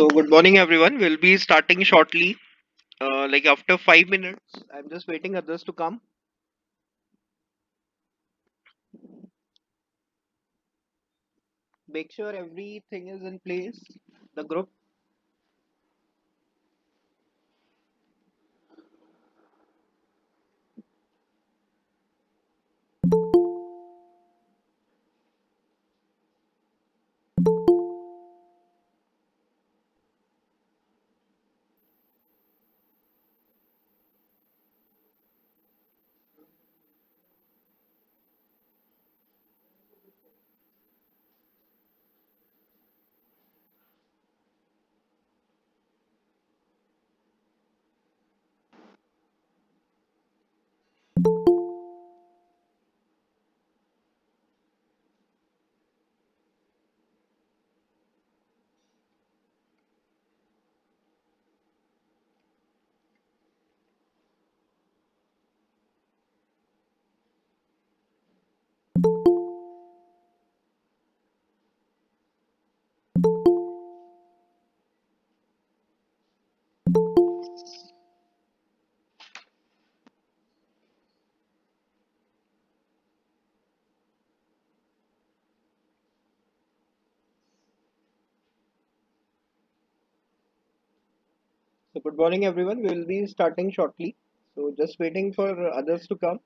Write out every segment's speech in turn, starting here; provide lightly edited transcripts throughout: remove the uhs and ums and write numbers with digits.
So, good morning, everyone. We'll be starting shortly, like after 5 minutes. I'm just waiting others to come. Make sure everything is in place. The group. So, good morning, everyone. We'll be starting shortly. So, just waiting for others to come.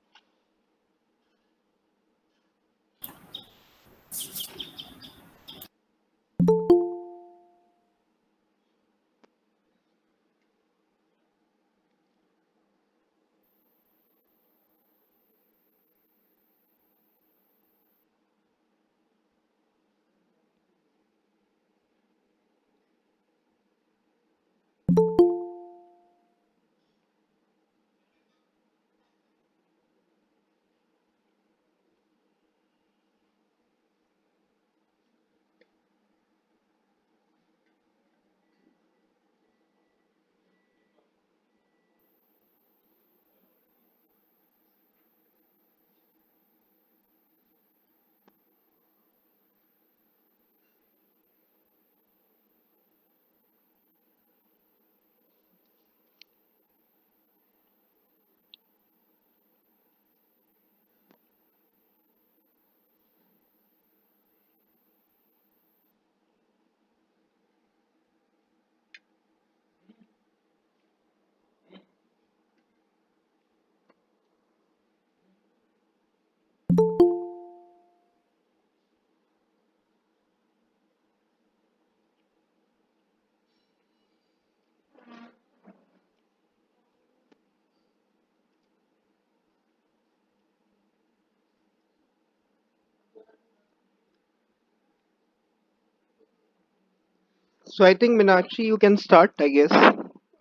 So, I think Meenakshi, you can start, I guess.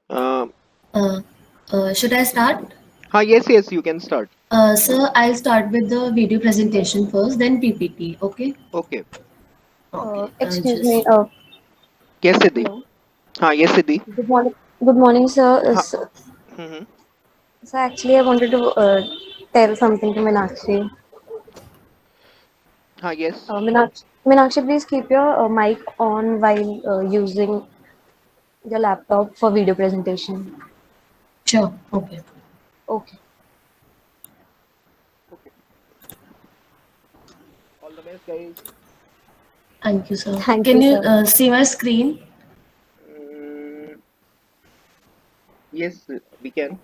Uh, Uh, should I start? yes, you can start. Sir, I'll start with the video presentation first, then PPT. Okay? Okay. Okay. Excuse me. Just Yes, Siddhi. Hello. Yes, Siddhi. Good morning. Good morning, sir. Ha. Mm-hmm. So actually, I wanted to tell something to Meenakshi. Yes. Meenakshi, please keep your mic on while using your laptop for video presentation. sure. Okay. Okay. Okay. All the best, guys. Thank you, sir. Thank Can you, you sir. see my screen? Mm, yes, we can.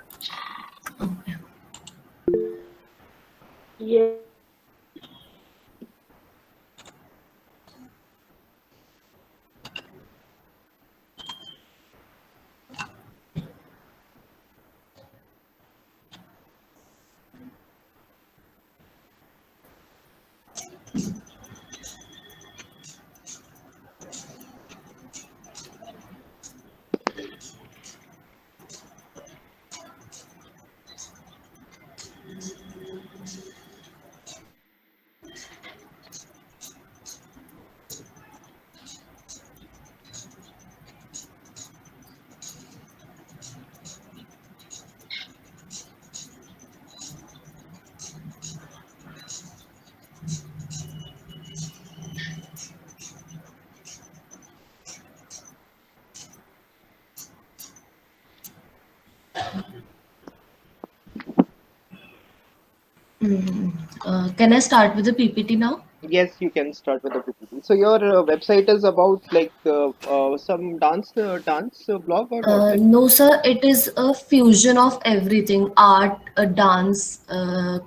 Can I start with the PPT now? Yes, you can start with the PPT. So your website is about like some dance blog or what? No, sir, it is a fusion of everything, art, dance,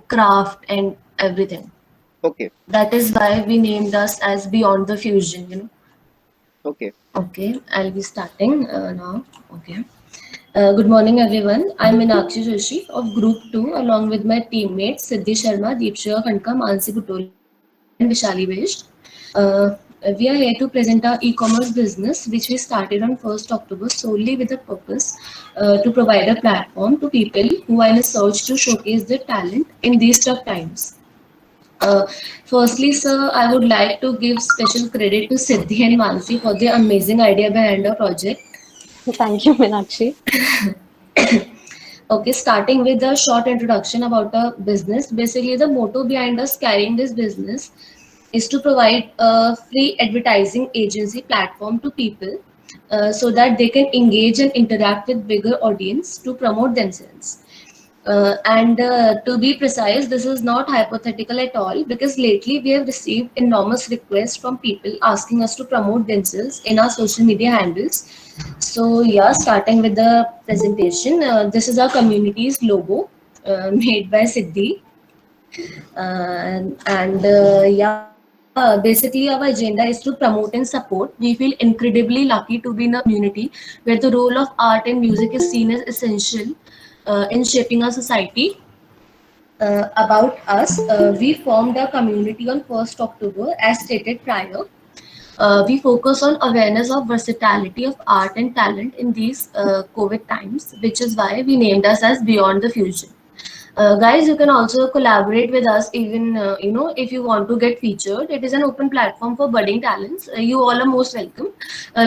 craft, and everything. Okay, That is why we named us as Beyond the Fusion. okay. Okay, I'll be starting now. Okay. Good morning, everyone. I'm Meenakshi Joshi of Group 2, along with my teammates Siddhi Sharma, Deepshika Khanka, Mansi Butoli, and Vishali Vesh. Uh, we are here to present our e-commerce business, which we started on 1st October solely with the purpose to provide a platform to people who are in a search to showcase their talent in these tough times. Uh, Firstly, sir, I would like to give special credit to Siddhi and Mansi for the amazing idea behind our project. Thank you, Meenakshi. Okay, starting with a short introduction about the business. Basically, the motto behind us carrying this business is to provide a free advertising agency platform to people so that they can engage and interact with bigger audience to promote themselves. And to be precise, this is not hypothetical at all because lately we have received enormous requests from people asking us to promote themselves in our social media handles. So, yeah, starting with the presentation, this is our community's logo made by Siddhi. Yeah, basically, our agenda is to promote and support. We feel incredibly lucky to be in a community where the role of art and music is seen as essential in shaping our society. About us, we formed a community on 1st October, as stated prior. We focus on awareness of versatility of art and talent in these COVID times, which is why we named us as Beyond the Fusion. Guys, you can also collaborate with us even if you want to get featured. It is an open platform for budding talents. You all are most welcome.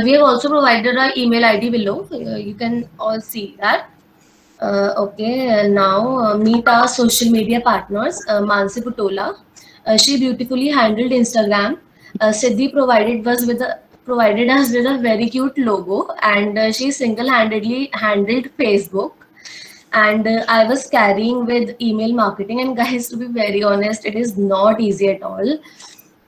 We have also provided our email ID below. You can all see that. Okay, now meet our social media partners, Mansi Putola. She beautifully handled Instagram. Siddhi provided us with a very cute logo, and she single-handedly handled Facebook. And I was carrying with email marketing. And guys, to be very honest, it is not easy at all.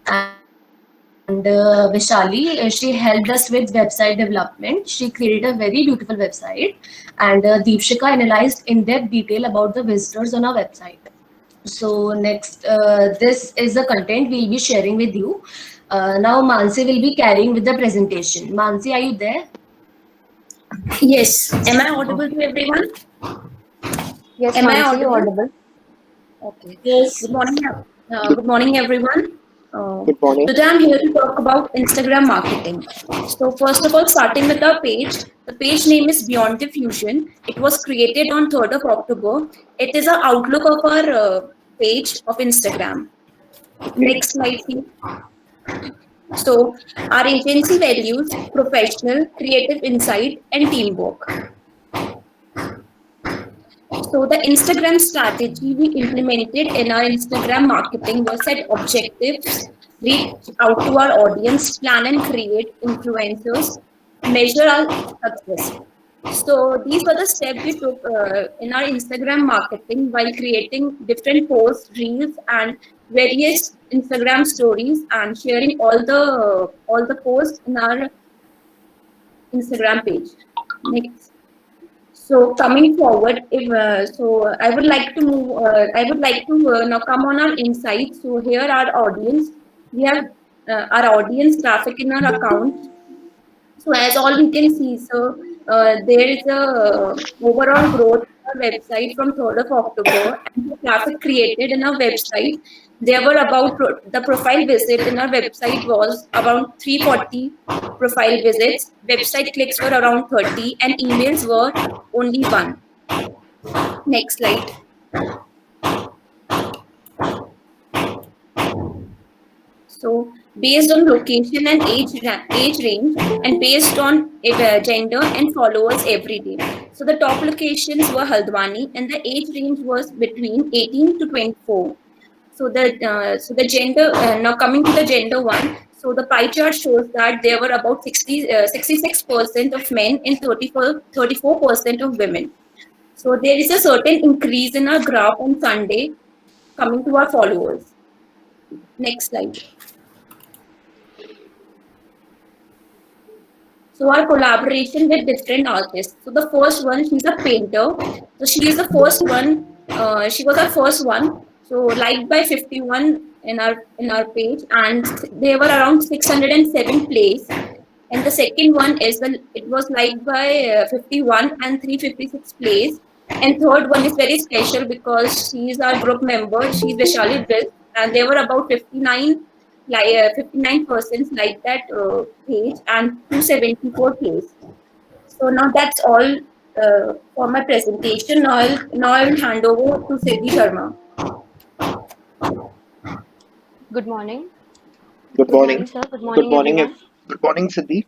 And Vishali, she helped us with website development. She created a very beautiful website, and Deepshika analyzed in depth detail about the visitors on our website. So next, this is the content we'll be sharing with you. Now Mansi will be carrying with the presentation. Mansi, are you there? Yes. Am I audible to everyone? Yes, Am I Mansi, you're audible? audible. Okay. Yes. Good morning, everyone. Good morning. Today I'm here to talk about Instagram marketing. So first of all, starting with our page, the page name is Beyond the Fusion. It was created on 3rd of October. It is an outlook of our page of Instagram. Next slide, please. So our agency values professional, creative insight, and teamwork. So the Instagram strategy we implemented in our Instagram marketing was set objectives, reach out to our audience, plan and create influencers, measure our success. So these were the steps we took in our Instagram marketing while creating different posts, reels, and various Instagram stories, and sharing all the posts in our Instagram page. Next. So coming forward, if I would like to move. I would like to now come on our insights. So here, our audience, we have our audience traffic in our account. So as all we can see, so there is a overall growth in our website from 3rd of October, and the traffic created in our website. There were the profile visit in our website was around 340 profile visits. Website clicks were around 30, and emails were only one. Next slide. So based on location and age range, and based on gender and followers every day. So the top locations were Haldwani, and the age range was between 18 to 24. So the gender, now coming to the gender one. So the pie chart shows that there were about 66% of men and 34% of women. So there is a certain increase in our graph on Sunday coming to our followers. Next slide. So our collaboration with different artists. So the first one, she's a painter. So she is the first one. She was our first one. So liked by 51 in our page, and they were around 607 plays. And the second one is it was liked by 51 and 356 plays. And third one is very special because she is our group member. She's Vishali Bliss, and there were about 59 persons like that page and 274 plays. So now that's all for my presentation. Now I'll hand over to Siddhi Sharma. Good morning. Good Good morning, morning. sir. Good Good morning, morning. everyone. Good morning, Siddhi.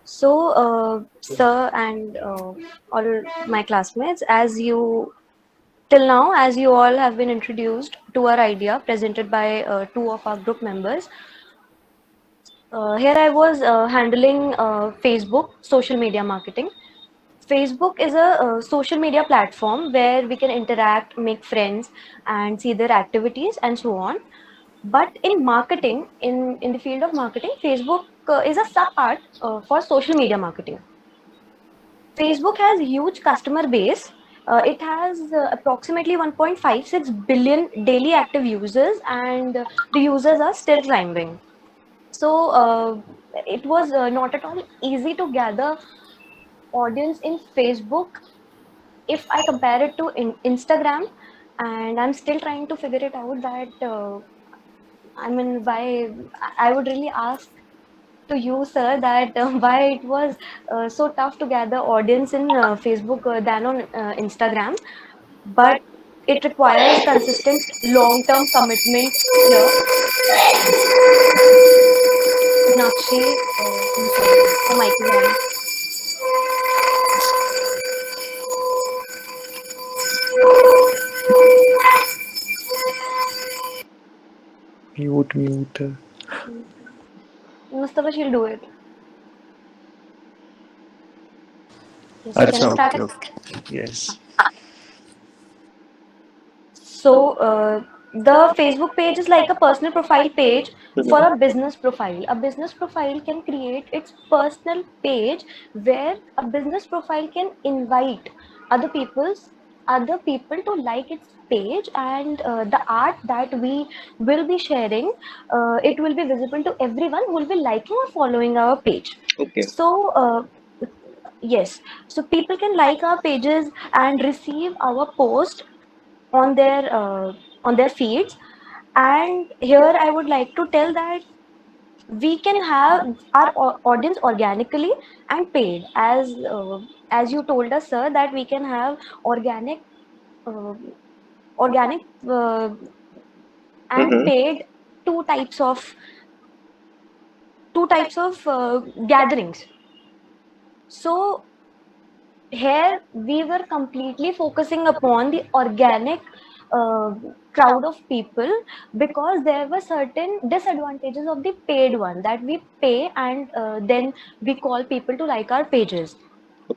So, sir, and all my classmates, till now, as you all have been introduced to our idea presented by two of our group members, here I was handling Facebook social media marketing. Facebook is a social media platform where we can interact, make friends, and see their activities and so on. But in marketing, in the field of marketing, Facebook is a sub part for social media marketing. Facebook has a huge customer base. It has approximately 1.56 billion daily active users, and the users are still climbing. So it was not at all easy to gather audience in Facebook if I compare it to Instagram, and I'm still trying to figure it out that I mean, why I would really ask to you, sir, that why it was so tough to gather audience in Facebook than on Instagram, but it requires consistent long-term commitment here. Nakshi, I'm sorry, the mic is on. Mute. Mustafa, she'll do it. Yes, can I Acha, start okay, it? okay. Yes. So, the Facebook page is like a personal profile page for Mhm. a business profile. A business profile can create its personal page where a business profile can invite other people's other people to like its page, and the art that we will be sharing, it will be visible to everyone who will be liking or following our page. Okay. So, yes, so people can like our pages and receive our post on their feeds. And here I would like to tell that we can have our audience organically and paid, as you told us, sir, that we can have organic uh, organic and Mm-hmm. paid, two types of gatherings. So here we were completely focusing upon the organic uh, crowd of people, because there were certain disadvantages of the paid one, that we pay and then we call people to like our pages.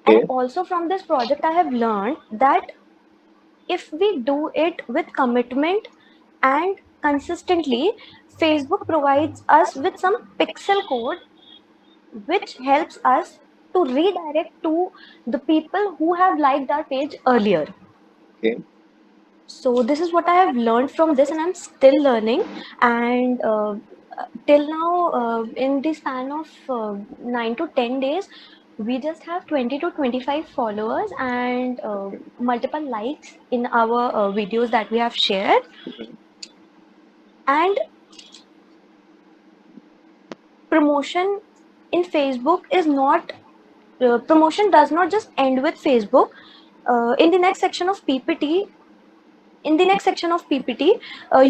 And Okay. also from this project I have learned that if we do it with commitment and consistently, Facebook provides us with some pixel code which helps us to redirect to the people who have liked our page earlier. Okay. So this is what I have learned from this, and I'm still learning. And till now, in the span of 9 to 10 days, we just have 20 to 25 followers and multiple likes in our videos that we have shared. And promotion in Facebook is not promotion does not just end with Facebook. In the next section of PPT,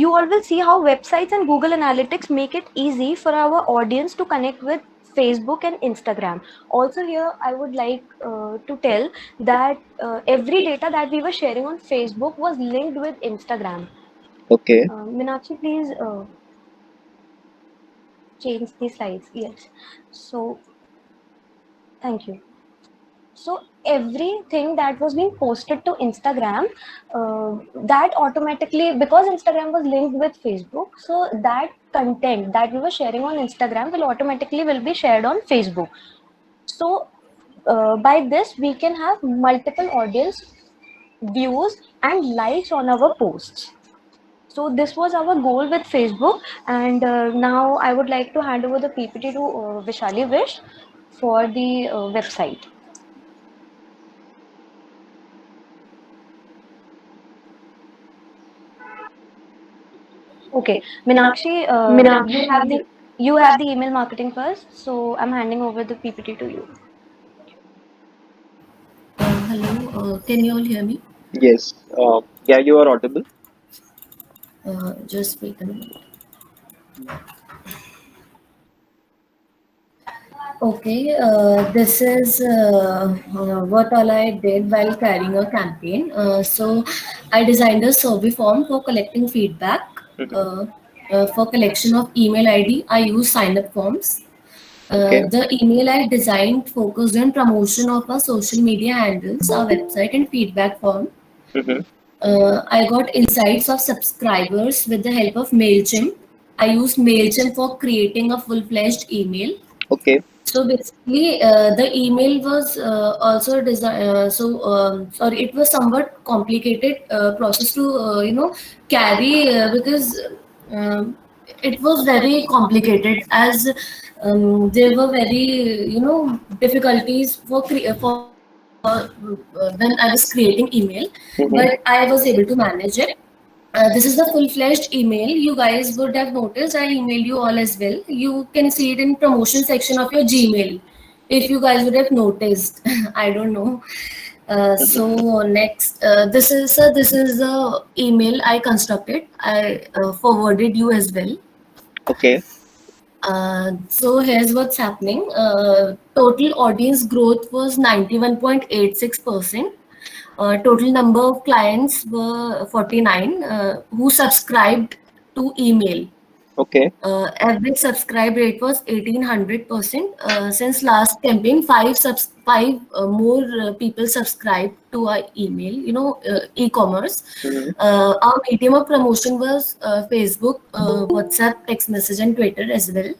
you all will see how websites and Google Analytics make it easy for our audience to connect with Facebook and Instagram. Also, here I would like to tell that every data that we were sharing on Facebook was linked with Instagram. Okay. Meenakshi, please change the slides. Yes. So, thank you. So everything that was being posted to Instagram, that automatically, because Instagram was linked with Facebook, so that content that we were sharing on Instagram will be shared on Facebook. So by this we can have multiple audience views and likes on our posts. So this was our goal with Facebook, and now I would like to hand over the PPT to Vishali Vish for the website. Okay, Minakshi, you have the email marketing first, so I'm handing over the PPT to you. Hello, can you all hear me? Yes. Yeah, you are audible. Just wait a minute. Okay, this is what all I did while carrying a campaign. So I designed a survey form for collecting feedback. Uh, for collection of email ID, I use sign up forms. Okay. The email I designed focused on promotion of our social media handles, our website, and feedback form. Mm-hmm. I got insights of subscribers with the help of MailChimp. I used MailChimp for creating a full-fledged email. Okay. So basically, the email was also designed. Sorry, it was somewhat complicated process to carry because um, it was very complicated as there were very difficulties for when I was creating email, but Mm-hmm. I was able to manage it. This is the full-fledged email. You guys would have noticed I emailed you all as well. You can see it in promotion section of your Gmail. If you guys would have noticed, I don't know. So next, this is the email I constructed. I forwarded you as well. Okay. So here's what's happening. Total audience growth was 91.86%. Total number of clients were 49 who subscribed to email. Okay. Average subscribe rate was 1800%. Since last campaign, five more people subscribed to our email. E-commerce. Mm-hmm. Our medium of promotion was Facebook, WhatsApp, text message, and Twitter as well.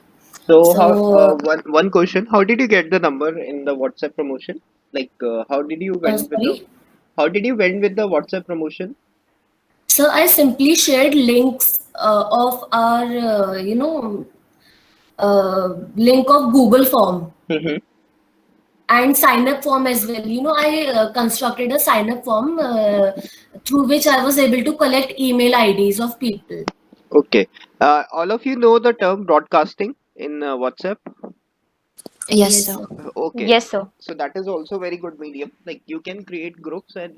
So how So, one question, how did you get the number in the WhatsApp promotion? Like how did you went with the sorry. WhatsApp promotion? So I simply shared links of our, link of Google form Mm-hmm. and sign up form as well. I constructed a sign up form through which I was able to collect email IDs of people. Okay. All of you know the term broadcasting in WhatsApp? Yes, Yes, sir. sir. Okay. Yes, sir. So that is also very good medium. Like you can create groups and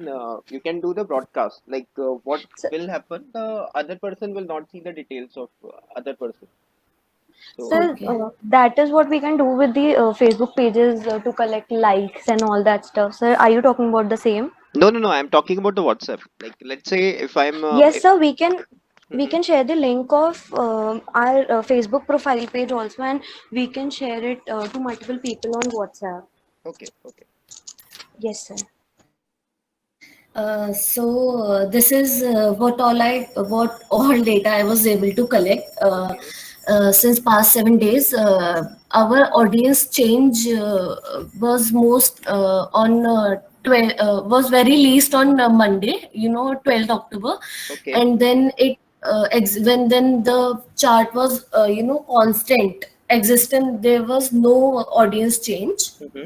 you can do the broadcast. Like what So, will happen? The other person will not see the details of other person. So sir, Okay. that is what we can do with the Facebook pages to collect likes and all that stuff. Sir, are you talking about the same? no. I'm talking about the WhatsApp. Like let's say if I'm Yes, sir. We Mhm. can share the link of our Facebook profile page also, and we can share it to multiple people on WhatsApp. Okay. Okay. Yes, sir. This is what all data I was able to collect since past 7 days. Our audience change was most on 12 was very least on Monday, 12th October, Okay. and then when then the chart was constant existent. There was no audience change, Mm-hmm.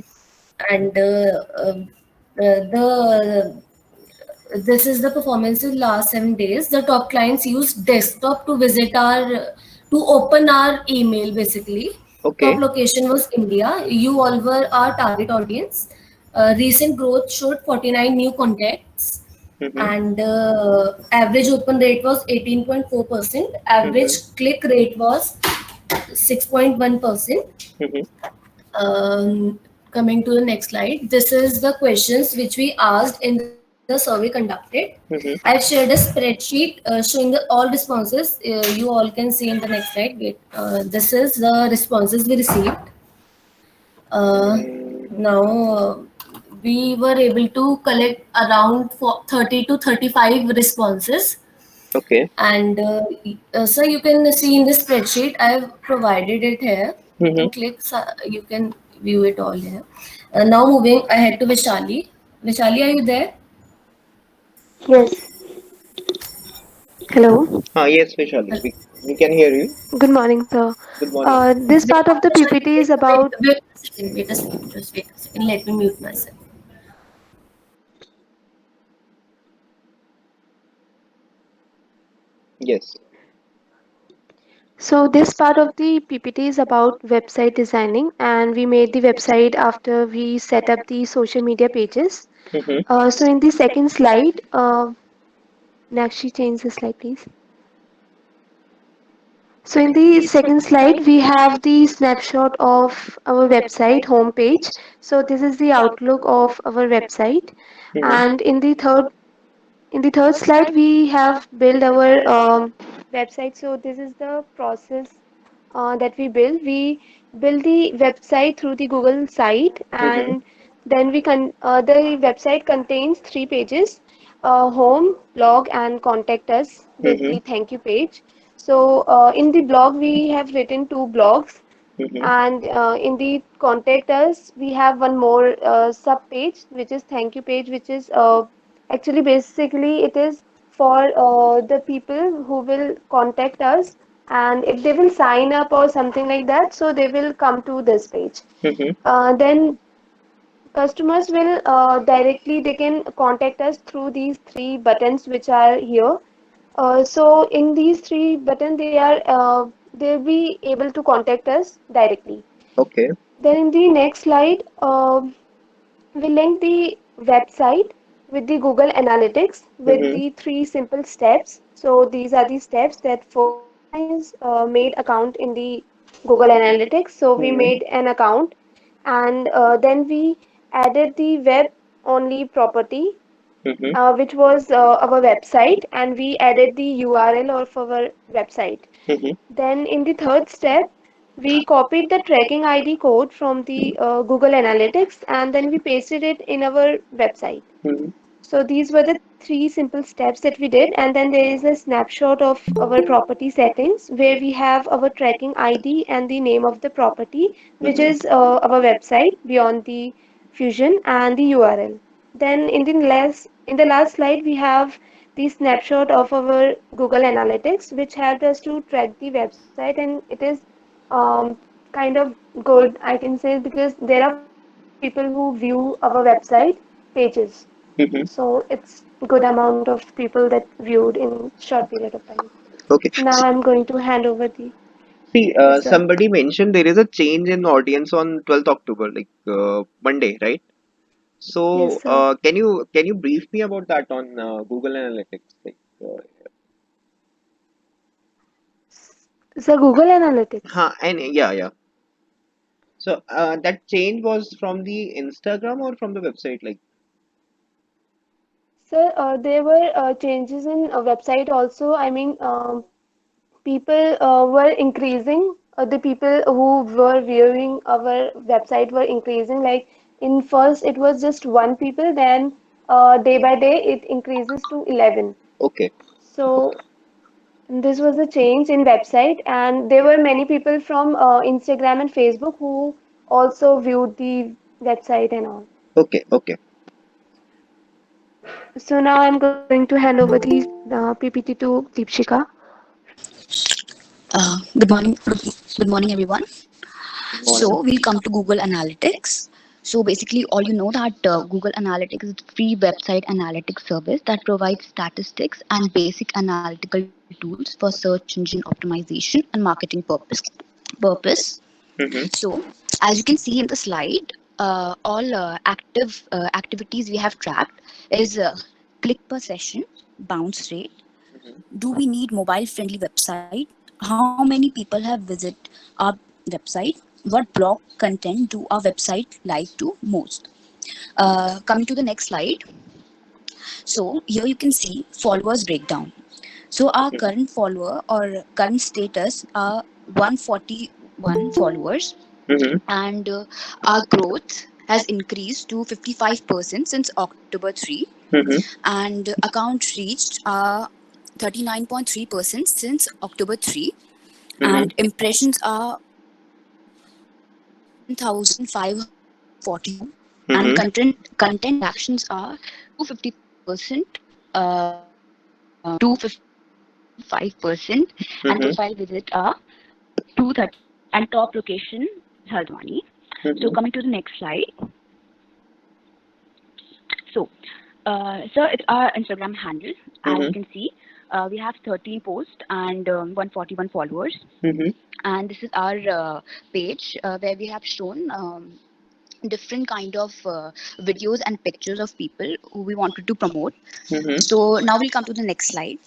and the this is the performance in last 7 days. The top clients use desktop to visit to open our email basically. Top Okay. location was India. You all were our target audience. Recent growth showed 49 new contacts, Mm-hmm. and average open rate was 18.4%. Average Mm-hmm. click rate was 6.1%. Mm-hmm. Coming to the next slide, this is the questions which we asked in the survey conducted. I've Mm-hmm. shared a spreadsheet showing all responses. You all can see in the next slide. Wait, this is the responses we received. Uh, Mm, now, we were able to collect around 30 to 35 responses. Okay. And sir, you can see in the spreadsheet, I have provided it here. You can Mm-hmm. click, you can view it all here. Now moving ahead to Vishali. Vishali, are you there? Yes. Hello. Yes, Vishali. We can hear you. Good morning, sir. Good morning. This Wait, part of the Vishali, PPT is about. wait a second, wait a second, just wait a second. Let me mute myself. Yes. So this part of the PPT is about website designing, and we made the website after we set up the social media pages. Mm-hmm. So in the second slide, Nakshi, change the slide, please. So in the second slide, we have the snapshot of our website homepage. So this is the outlook of our website. Mm-hmm. And in the third slide, we have built our website. So this is the process that we build. We build the website through the Google site, Mm-hmm. and then the website contains three pages: home, blog, and contact us with Mm-hmm. the thank you page. So in the blog, we have written two blogs, Mm-hmm. and in the contact us, we have one more sub page, which is thank you page, which is actually basically it is for the people who will contact us, and if they will sign up or something like that, so they will come to this page. Mm-hmm. Then customers will directly they can contact us through these three buttons which are here. So in these three buttons, they'll be able to contact us directly. Okay. Then in the next slide, we link the website with the Google Analytics with Mm-hmm. the three simple steps. So these are the steps. That first one is made account in the Google Analytics. So we Mm-hmm. made an account, and then we added the web only property, Mm-hmm. which was our website, and we added the URL of our website. Mm-hmm. Then in the third step, we copied the tracking ID code from the Google Analytics, and then we pasted it in our website. Mm-hmm. So these were the three simple steps that we did. And then there is a snapshot of our property settings where we have our tracking ID and the name of the property, which Mm-hmm. is our website beyond the fusion, and the URL. Then in the last slide, we have the snapshot of our Google Analytics, which helped us to track the website, and it is um, kind of good, I can say, because there are 40 people who view our website pages. Mm-hmm. So it's good amount of people that viewed in short period of time. Okay. Now I'm going to hand over the. See, Yes, sir. somebody mentioned there is a change in audience on 12th October, like Monday, right? Yes, So, sir. can you brief me about that on Google Analytics? Like, So Google Analytics. and yeah, yeah. So, that change was from the Instagram or from the website? Like, Sir, there were changes in website also. I mean, people were increasing. The people who were viewing our website were increasing. Like in first, it was just one people. Then day by day, it increases to 11. okay, So this was a change in website, and there were many people from Instagram and Facebook who also viewed the website and all. okay, okay. So now I'm going to hand over the PPT to Deepshika. Good morning. Good morning, everyone. Good morning. So we'll come to Google Analytics. So basically, all you know that Google Analytics is a free website analytics service that provides statistics and basic analytical tools for search engine optimization and marketing purpose. Mm-hmm. So, as you can see in the slide, all active activities we have tracked is click per session, bounce rate. Do we need mobile friendly website? How many people have visit our website? What blog content do our website like to most? Coming to the next slide. So here you can see followers breakdown. So our current follower or current status are 141 followers, Mm-hmm. and our growth has increased to 55% since October 3, and accounts reached 39.3% since October 3, and impressions are 1,542, and content actions are 250%, 255%, and profile visit are 230, and top location Haldwani. So coming to the next slide. So, so it's our Instagram handle. As you can see, we have 13 posts and 141 followers. And this is our page where we have shown different kind of videos and pictures of people who we wanted to promote. So now we'll come to the next slide.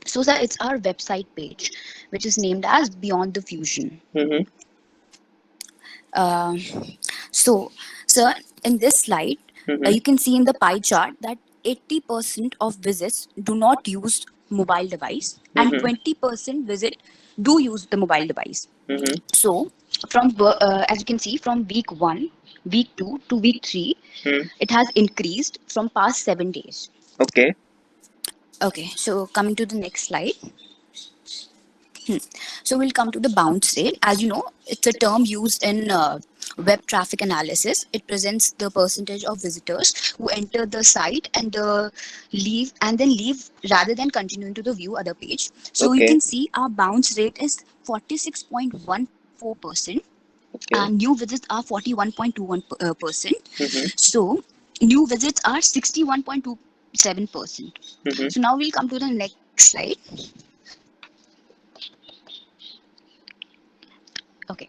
So sir, it's our website page, which is named as Beyond the Fusion. So in this slide, you can see in the pie chart that 80% of visits do not use mobile device, and 20% visit do use the mobile device. So from as you can see, from week 1, week 2 to week 3, it has increased from past 7 days. Okay, so coming to the next slide. So we'll come to the bounce rate. As you know, it's a term used in web traffic analysis. It presents the percentage of visitors who enter the site and leave rather than continuing to the view other page. So you can see our bounce rate is 46.14%, and new visits are 41.21%. So new visits are 61.27%. So now we'll come to the next slide. Okay,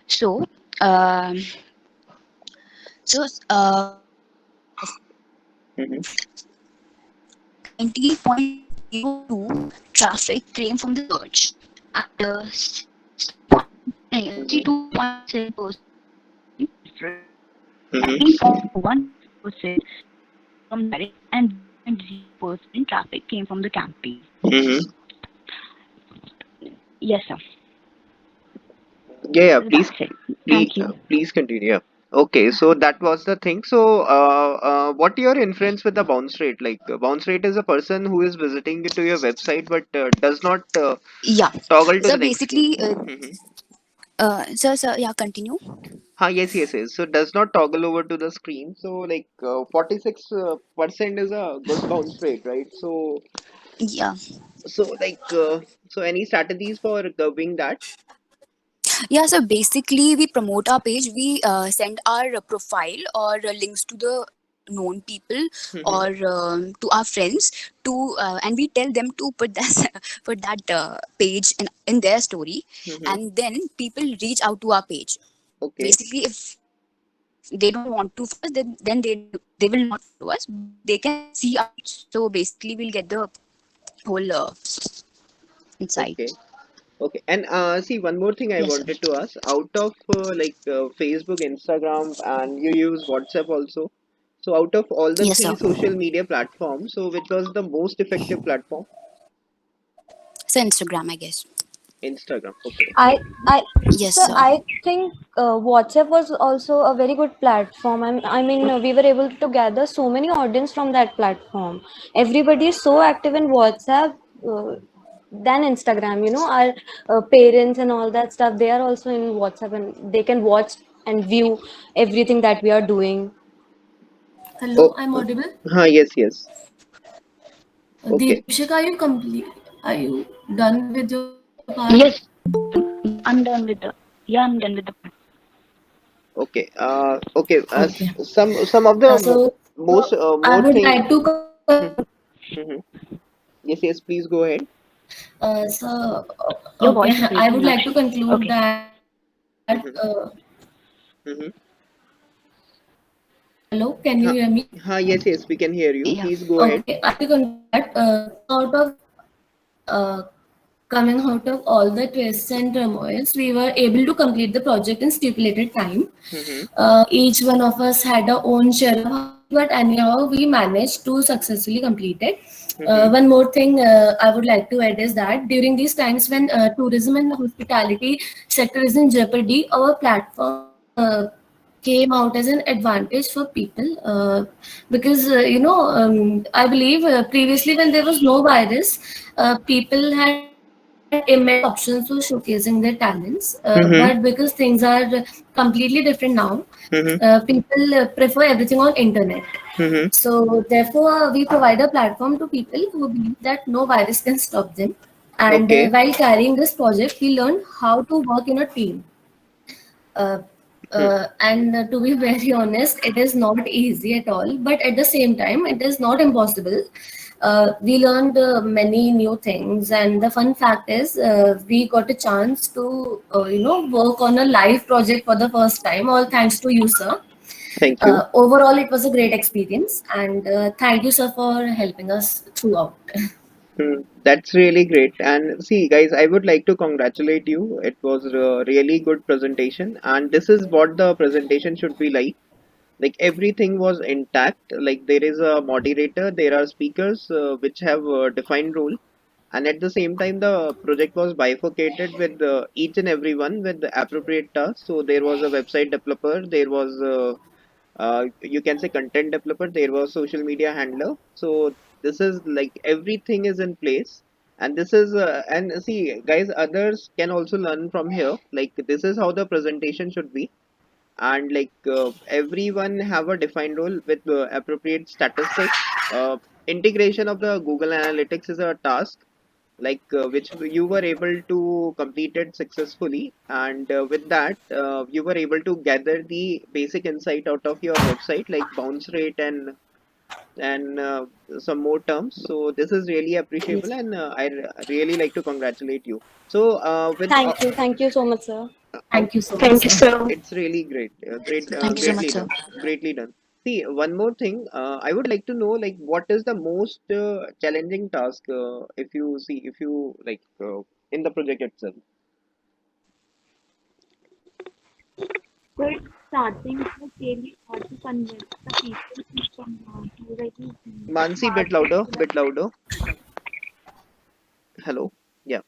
so 90.02 traffic came from the search, and 62.7% and 1% from direct, and 0.0% traffic came from the campaign. Yes, sir. Yeah, please, Thank you. please continue. Okay, so that was the thing. So, what your inference with the bounce rate? Like, bounce rate is a person who is visiting to your website but does not Yeah. toggle to So the next basically, screen. sir, yeah, continue. Yes, yes, yes. So does not toggle over to the screen. So like 46% is a good bounce rate, right? So Yeah. like so any strategies for curbing that? Yeah, so basically we promote our page. We send our profile or links to the known people or to our friends to and we tell them to put that page in their story, and then people reach out to our page. Okay. Basically, if they don't want to follow us, then they will not follow us. They can see our page. So basically we'll get the whole insight. Okay. Okay. And see, one more thing I Yes, sir. wanted to ask. Out of Facebook, Instagram, and you use WhatsApp also. So out of all the Yes, three sir. social media platforms, so which was the most effective platform? So Instagram, I guess. Instagram. Okay. I Yes, so sir. I think WhatsApp was also a very good platform. I mean, we were able to gather so many audience from that platform. Everybody is so active in WhatsApp than Instagram. You know, our parents and all that stuff. They are also in WhatsApp, and they can watch and view everything that we are doing. Hello, I'm audible. Yes, yes. Okay. Deepshik, are you complete? Are you done with your part? Yes, I'm done with the. Yeah, I'm done with the. Okay. Okay. Okay. Some of the So most I more would thing. like to Mhm. Yes, yes. Please go ahead. so Your voice is okay, I breaking, would like to Lakshmi. conclude Okay. that Mm-hmm. hello, can you hear me? Yes, yes. We can hear you. Yeah. Please go ahead. Okay, I will conclude that out of uh, coming out of all the twists and turmoils, we were able to complete the project in stipulated time. Mm-hmm. Each one of us had our own share of but anyhow, we managed to successfully complete it. Mm-hmm. One more thing I would like to add is that during these times when tourism and hospitality sector is in jeopardy, our platform came out as an advantage for people because I believe previously when there was no virus, people had immense options for showcasing their talents, but Mm-hmm. because things are completely different now, Mm-hmm. people prefer everything on internet. Mm-hmm. So therefore, we provide a platform to people who believe that no virus can stop them. And Okay. while carrying this project, we learned how to work in a team. Uh, Hmm. and to be very honest, it is not easy at all. But at the same time, it is not impossible. We learned many new things, and the fun fact is, we got a chance to, work on a live project for the first time. All thanks to you, sir. Thank you. Overall, it was a great experience, and thank you, sir, for helping us throughout. Hmm. That's really great. And see, guys, I would like to congratulate you. It was a really good presentation, and this is what the presentation should be like. Like everything was intact. Like there is a moderator, there are speakers which have a defined role, and at the same time, the project was bifurcated with each and every one with the appropriate tasks. So there was a website developer, there was you can say content developer, there was social media handler. So this is like everything is in place, and this is and see guys, others can also learn from here. Like this is how the presentation should be, and like everyone have a defined role with appropriate statistics. Integration of the Google Analytics is a task like which you were able to complete it successfully, and with that you were able to gather the basic insight out of your website like bounce rate and some more terms. So this is really appreciable, Yes. and really like to congratulate you. So with Thank you so much, sir. Thank you so much, Thank you, sir. sir. it's really great. Thank you so much, Greatly sir. done. Greatly done. See, one more thing. I would like to know, like, what is the most challenging task, if you like, in the project itself. So it's starting to really hard to convince the people to come to like Mansi, smart bit louder, people. bit louder. Hello. Yeah.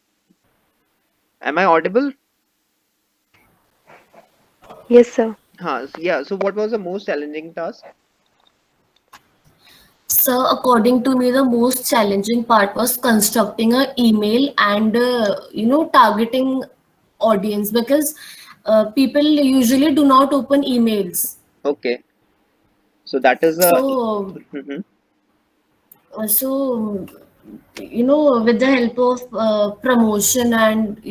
Am I audible? Yes, sir. Yeah. So, what was the most challenging task? So, according to me, the most challenging part was constructing an email and targeting audience because people usually do not open emails. Okay. So that is a. So, Mhm. so with the help of promotion and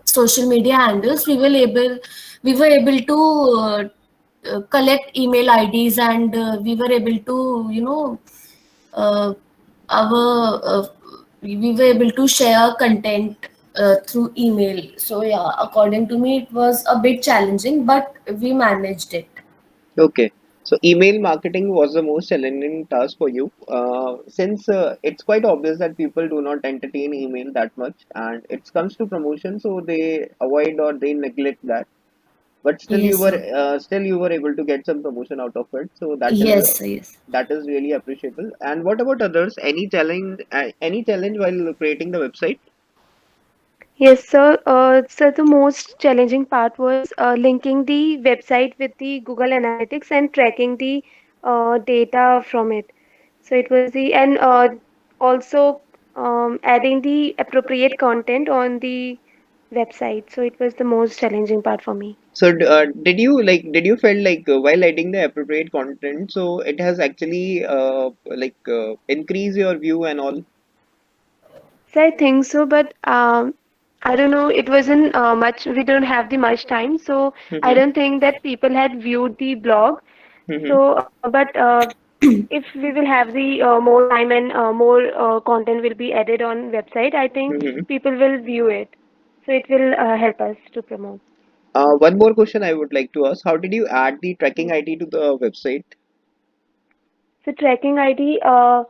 social media handles, we were able to collect email IDs, and we were able to uh, our we were able to share content through email. So yeah, according to me, it was a bit challenging, but we managed it. Okay. So email marketing was the most challenging task for you, since it's quite obvious that people do not entertain email that much, and it comes to promotion, so they avoid or they neglect that. But Yes, sir. still you were able to get some promotion out of it, so Yes, sir. Yes. that is really appreciable. And what about others? Any challenge while creating the website? Yes, sir. So the most challenging part was linking the website with the Google Analytics and tracking the data from it. So it was the and also adding the appropriate content on the website. So it was the most challenging part for me. So did you feel like while adding the appropriate content, so it has actually increase your view and all? So I think so, but I don't know. It wasn't much. We don't have the much time, so I Mm-hmm. don't think that people had viewed the blog. Mm-hmm. So, but if we will have the more time and more content will be added on website, I think Mm-hmm. people will view it. So it will help us to promote. One more question I would like to ask: how did you add the tracking ID to the website? So tracking ID, I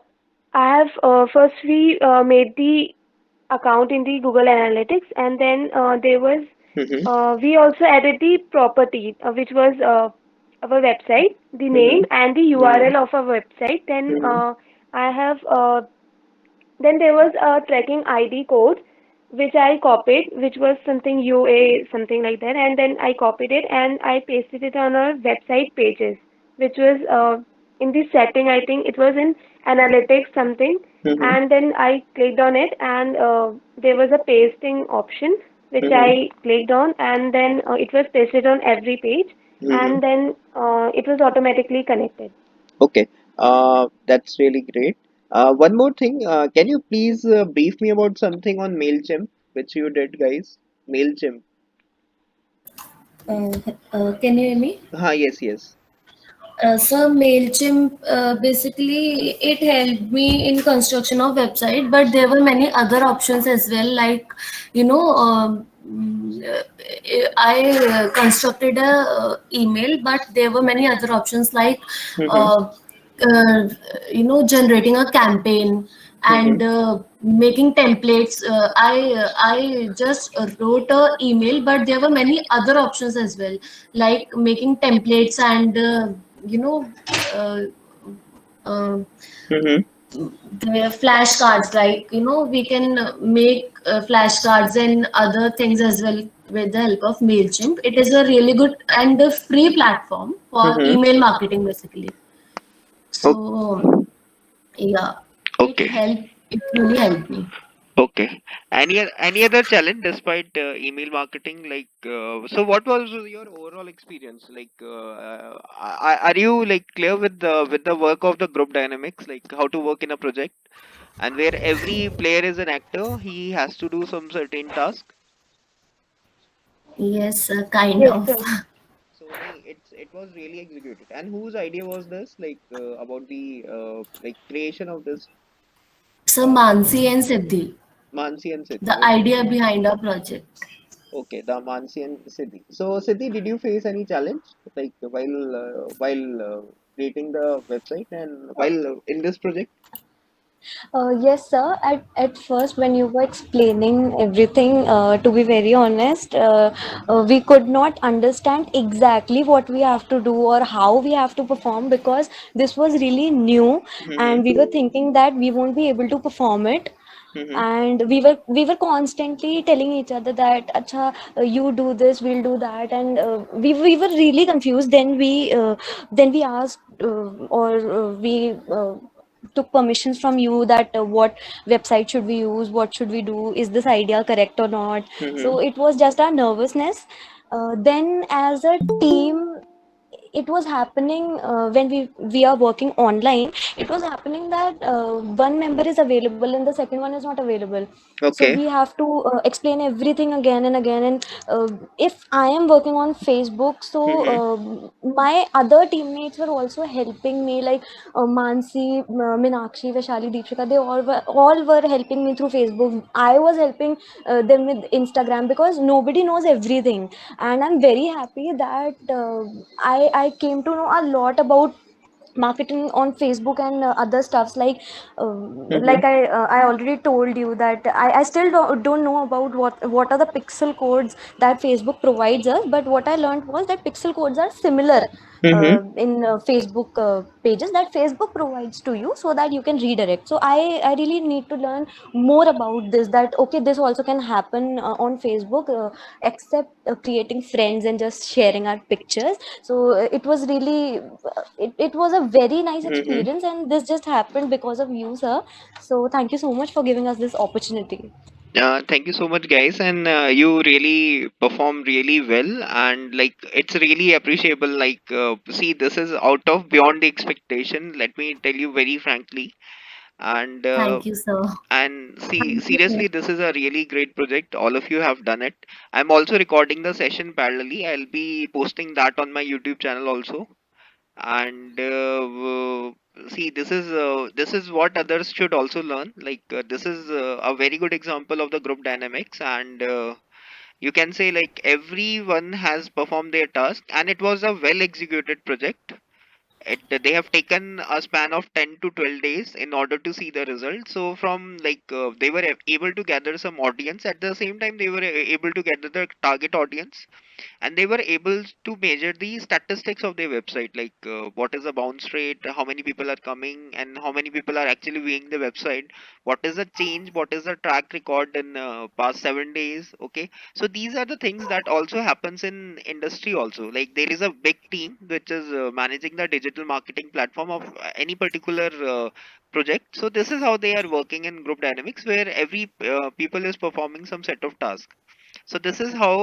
have first we made the account in the Google Analytics, and then there was Mm-hmm. we also added the property, which was our website, the Mm-hmm. name and the URL of our website. Then Mm-hmm. I have then there was a tracking ID code which I copied, which was something UA, something like that, and then I copied it and I pasted it on our website pages, which was in the setting, I think it was in analytics something, Mm-hmm. and then I clicked on it and there was a pasting option which Mm-hmm. I clicked on, and then it was pasted on every page, Mm-hmm. and then it was automatically connected. Okay, that's really great. One more thing, can you please brief me about something on MailChimp, which you did, guys? MailChimp. Can you hear me? Yes, yes. So MailChimp, basically it helped me in construction of website, but there were many other options as well. Like, I constructed a email, but there were many other options like, Mm-hmm. uh, generating a campaign Mm-hmm. and making templates. I just wrote a email, but there were many other options as well, like making templates and you know uh, uh, Mm-hmm. the flashcards. Like, we can make flashcards and other things as well with the help of Mailchimp. It is a really good and a free platform for Mm-hmm. email marketing, basically. O- So yeah, it Okay. helped. It really helped me. Okay. Any other challenge despite email marketing? Like, so what was your overall experience? Like, are you like clear with the work of the group dynamics, like how to work in a project, and where every player is an actor, he has to do some certain task. Yes, kind Yes, of. sir. So it was really executed. And whose idea was this? Like about the like creation of this So Mansi and Siddhi, Mansi and Siddhi. the Okay. idea behind our project. Okay, the Mansi and Siddhi. So Siddhi, did you face any challenge like while creating the website and while in this project? Yes, sir. At first, when you were explaining everything, to be very honest, we could not understand exactly what we have to do or how we have to perform, because this was really new, Mm-hmm. and we were thinking that we won't be able to perform it. Mm-hmm. And we were constantly telling each other that, acha, you do this, we'll do that, and we were really confused. Then we asked, we took permissions from you, that what website should we use, what should we do, is this idea correct or not. Mm-hmm. So it was just our nervousness. Then as a team, it was happening, when we are working online, it was happening that one member is available and the second one is not available. So Okay. we have to explain everything again and again. And if I am working on Facebook, so Mm-hmm. my other teammates were also helping me, like Mansi, Minakshi, Vaishali, Deepshika, they all were helping me through Facebook. I was helping them with Instagram, because nobody knows everything. And I'm very happy that I came to know a lot about marketing on Facebook and other stuffs, Mm-hmm. I already told you that I still don't know about what are the pixel codes that Facebook provides us. But what I learned was that pixel codes are similar Mm-hmm. in Facebook pages that Facebook provides to you, so that you can redirect. So I really need to learn more about this, that okay, this also can happen on Facebook, except creating friends and just sharing our pictures. So it was a very nice Mm-hmm. experience, and this just happened because of you, sir. So thank you so much for giving us this opportunity. Thank you so much, guys, and you really perform really well, and like it's really appreciable. Like, see, this is out of beyond the expectation. Let me tell you very frankly, and Thank you, sir. see, Thank you, sir. seriously, this is a really great project. All of you have done it. I'm also recording the session parallelly. I'll be posting that on my YouTube channel also, and see, this is what others should also learn. Like, this is a very good example of the group dynamics, and you can say like everyone has performed their task, and it was a well executed project. They have taken a span of 10 to 12 days in order to see the result. So from like they were able to gather some audience, at the same time they were able to gather the target audience, and they were able to measure the statistics of their website, like what is the bounce rate, how many people are coming, and how many people are actually viewing the website, what is the change, what is the track record in past 7 days. Okay, so these are the things that also happens in industry also. Like there is a big team which is managing the digital marketing platform of any particular project. So this is how they are working in group dynamics, where every people is performing some set of tasks. So this is how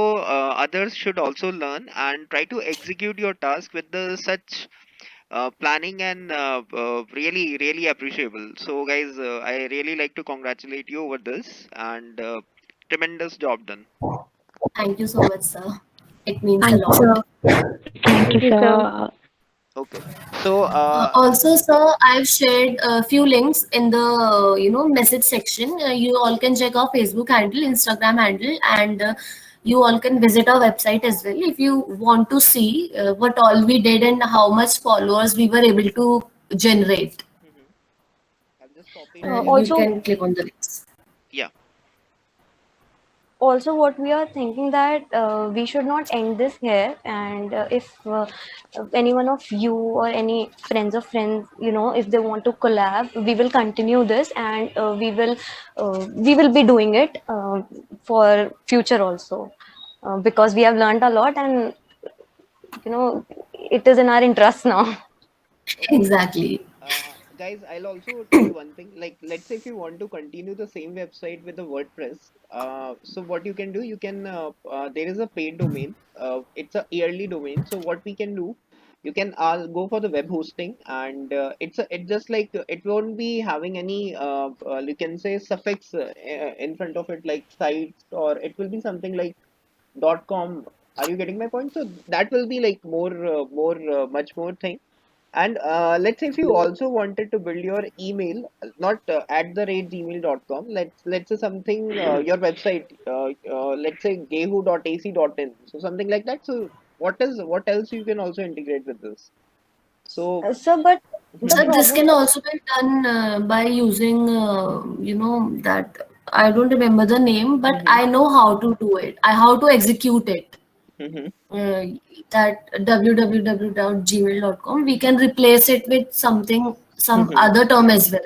others should also learn and try to execute your task with the such planning, and really appreciable. So guys, I really like to congratulate you over this, and tremendous job done. Thank you so much, sir. It means a Thank you, lot. sir. Thank you, Thank you, sir. sir. Okay, so Also, sir, I've shared a few links in the message section. You all can check our Facebook handle, Instagram handle, and you all can visit our website as well if you want to see what all we did and how much followers we were able to generate. mhm, I've just copied the link. You Also, can click on the links. Yeah. also what we are thinking that we should not end this here, and if any one of you or any friends, if they want to collab, we will continue this, and we will be doing it for future also, because we have learned a lot, and it is in our interest now. Okay. Exactly. Guys, I'll also tell you one thing. Like, let's say if you want to continue the same website with the WordPress, so what you can do, you can there is a paid domain. It's a yearly domain. So what we can do, you can go for the web hosting, and it just like it won't be having any you can say suffix in front of it, like sites, or it will be something like .com. Are you getting my point? So that will be like much more thing. And let's say if you also wanted to build your email, not at the rate gmail.com, let's say something your website, let's say gehu.ac.in, so something like that. So what else you can also integrate with this? So So, but the So mhm, this problem can is, also be done by using, that I don't remember the name, but mhm, I know how to do it. I how to execute it. mhm, Uh, that www.gmail.com. We can replace it with something, some mhm. other term as well.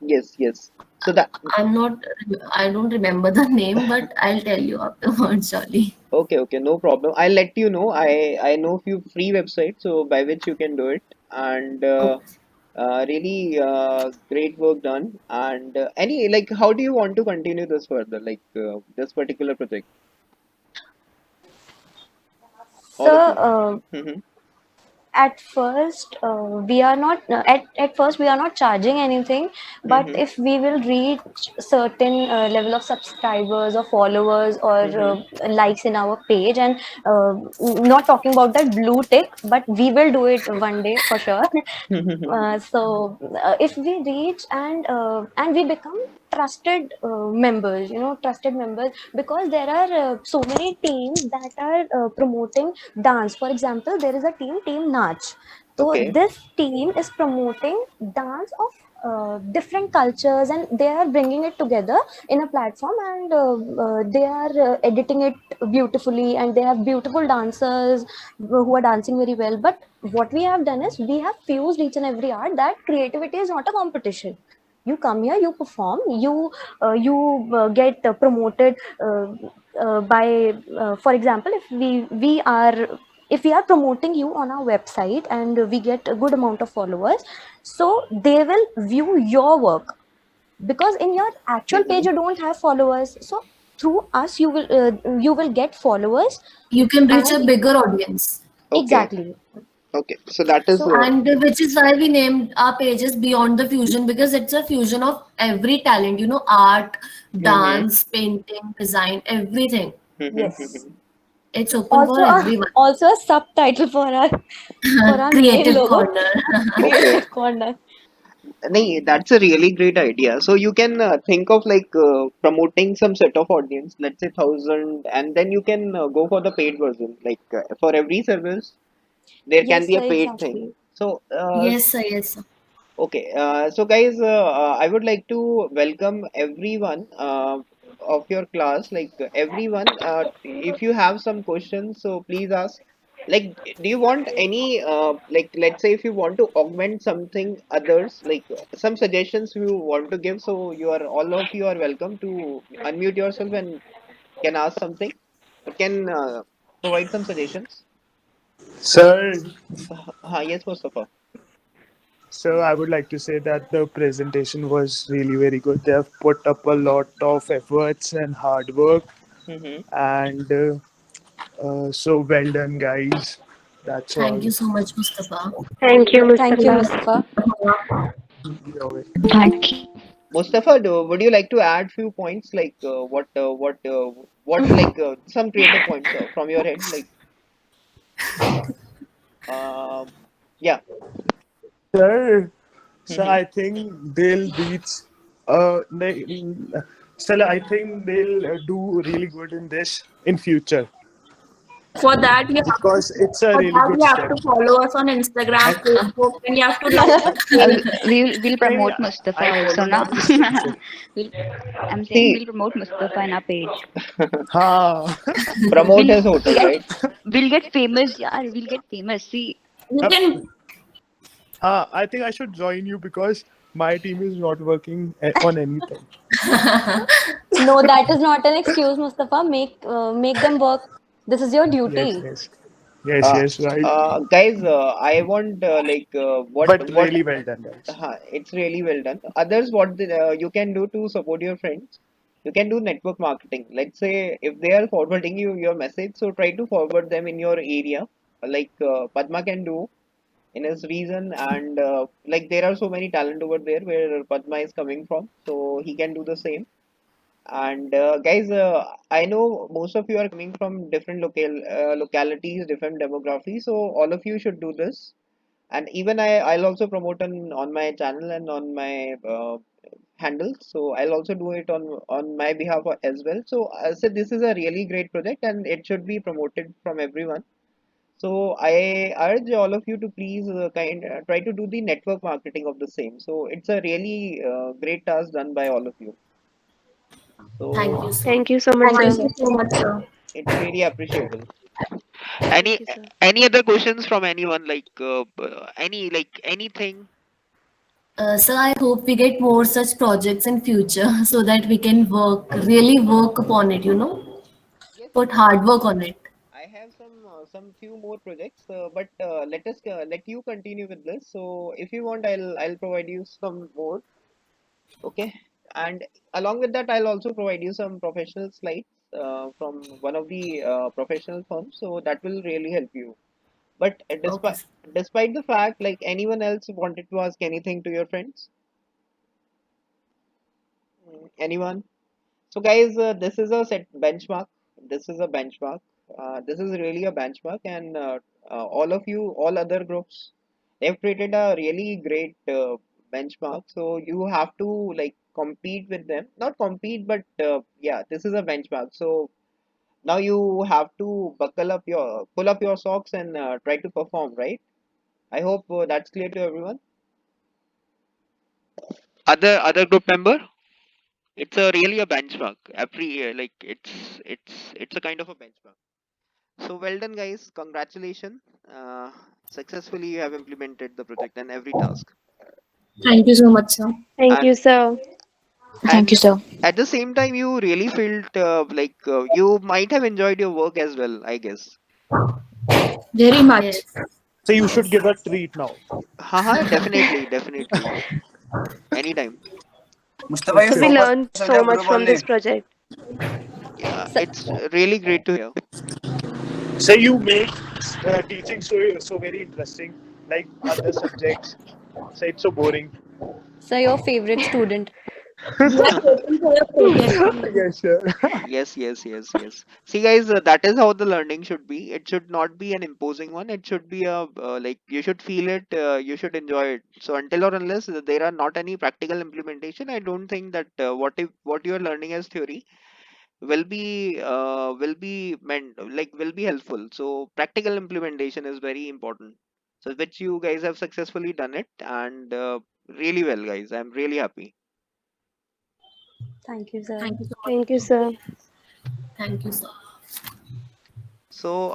Yes, yes. So that I'm not, I don't remember the name, but I'll tell you afterwards, surely. okay, okay, no problem. I'll let you know. I know few free websites so by which you can do it, and Okay. really great work done. And any like, how do you want to continue this further? Like this particular project, so all of you. Mm-hmm. at first we are not charging anything, but Mm-hmm. if we will reach certain level of subscribers or followers or Mm-hmm. likes in our page, and not talking about that blue tick, but we will do it one day for sure. If we reach and we become trusted members, trusted members, because there are so many teams that are promoting dance. For example, there is a team Nach. So Okay. this team is promoting dance of different cultures, and they are bringing it together in a platform, and they are editing it beautifully, and they have beautiful dancers who are dancing very well. But what we have done is we have fused each and every art, that creativity is not a competition. You come here, you perform, you get promoted by for example, if we are promoting you on our website and we get a good amount of followers, so they will view your work, because in your actual page Mm-hmm. you don't have followers. So through us you will get followers. You can reach And a bigger audience. Okay. exactly. Okay. So that is So And which is why we named our pages Beyond the Fusion, because it's a fusion of every talent, art, mm-hmm. dance, painting, design, everything. yes, Mm-hmm. It's open also for everyone. also a subtitle for our main Creative logo. corner. Okay. Creative corner. Nee, that's a really great idea. So you can think of like promoting some set of audience, let's say 1,000, and then you can go for the paid version. Like for every service, there can Yes, be sir, a paid thing. exactly. So Yes, sir, yes, sir. okay, so guys, I would like to welcome everyone of your class, like everyone, if you have some questions, so please ask. Like, do you want any like, let's say if you want to augment something others, like some suggestions you want to give, so you are all of you are welcome to unmute yourself and can ask something, can provide some suggestions. Sir, Yes, Mustafa. so I would like to say that the presentation was really very good. They have put up a lot of efforts and hard work, Mm-hmm. and so well done, guys. That's Thank all. you so much, Mustafa. Thank you, Thank you, Mustafa. Mustafa. You're welcome. Thank you. Mustafa, would you like to add few points, like what like some creative points from your head, like uh, yeah. Sir, so Mm-hmm. I think they'll reach. They, so I think they'll do really good in this in future For that, you have to, because it's a for really that good you have step. to follow us on Instagram, I Facebook, and you have to like our page. We'll think promote Mustafa I also followed now. on the steps. we'll, I'm saying See, we'll promote Mustafa in our page. Ha. promote We'll his hotel, get right? we'll get famous, yeah. We'll get famous. See, You Yep. can I think I should join you because my team is not working on anything. No, that is not an excuse, Mustafa. Make them work. This is your Yes, duty. yes, yes, Uh, yes, right. Guys, I want But what really well done, guys. it's really well done. Others, you can do to support your friends. You can do network marketing. Let's say if they are forwarding you your message, so try to forward them in your area, like Padma can do in his region, and like there are so many talent over there where Padma is coming from, so he can do the same. And guys, I know most of you are coming from different localities, different demographies, so all of you should do this. And even I'll also promote on my channel and on my handle, so I'll also do it on my behalf as well. So I said this is a really great project and it should be promoted from everyone. So I urge all of you to please try to do the network marketing of the same. So it's a really great task done by all of you. Thank So you so much. Thank you so much, Thank you, sir. thank sir. you so much, sir. it's really appreciable. Any Thank you, sir. any other questions from anyone, like anything? So I hope we get more such projects in future so that we can really work upon it, Yes, put hard work on it. I have some few more projects, but let you continue with this. So if you want, I'll provide you some more. Okay, and along with that, I'll also provide you some professional slides from one of the professional firms. So that will really help you. But Okay. despite the fact, like anyone else wanted to ask anything to your friends, anyone? So guys, this is a set benchmark. This is a benchmark. This is really a benchmark, and all of you, all other groups, they've created a really great benchmark. So you have to like compete with them, not compete, but yeah, this is a benchmark. So now you have to pull up your socks and try to perform, right? I hope that's clear to everyone. Other group member, it's a really a benchmark. Every year, like it's a kind of a benchmark. So well done, guys. Congratulations. Uh, Successfully you have implemented the project and every task. Thank you so much, sir. Thank you, And sir. thank you, and sir. at the same time, you really felt like you might have enjoyed your work as well, I guess. Very much. Yes. So you should Yes. give a treat now. Haha, definitely, definitely. Anytime. Mustafa, you So Okay. we focus learned on so your much group from this only. project. Yeah, So, it's really great to hear. So you make teaching so very interesting, like other subjects. So it's so boring. so your favorite student. We are waiting for your project. Yes, sir. Yes, yes, yes, yes. See, guys, that is how the learning should be. It should not be an imposing one. It should be a like you should feel it, you should enjoy it. So until or unless there are not any practical implementation, I don't think that what you are learning as theory will be meant like will be helpful. So practical implementation is very important. So which you guys have successfully done it and really well, guys. I'm really happy. Thank you, sir. Thank you so much. Thank you, sir. Thank you, sir. So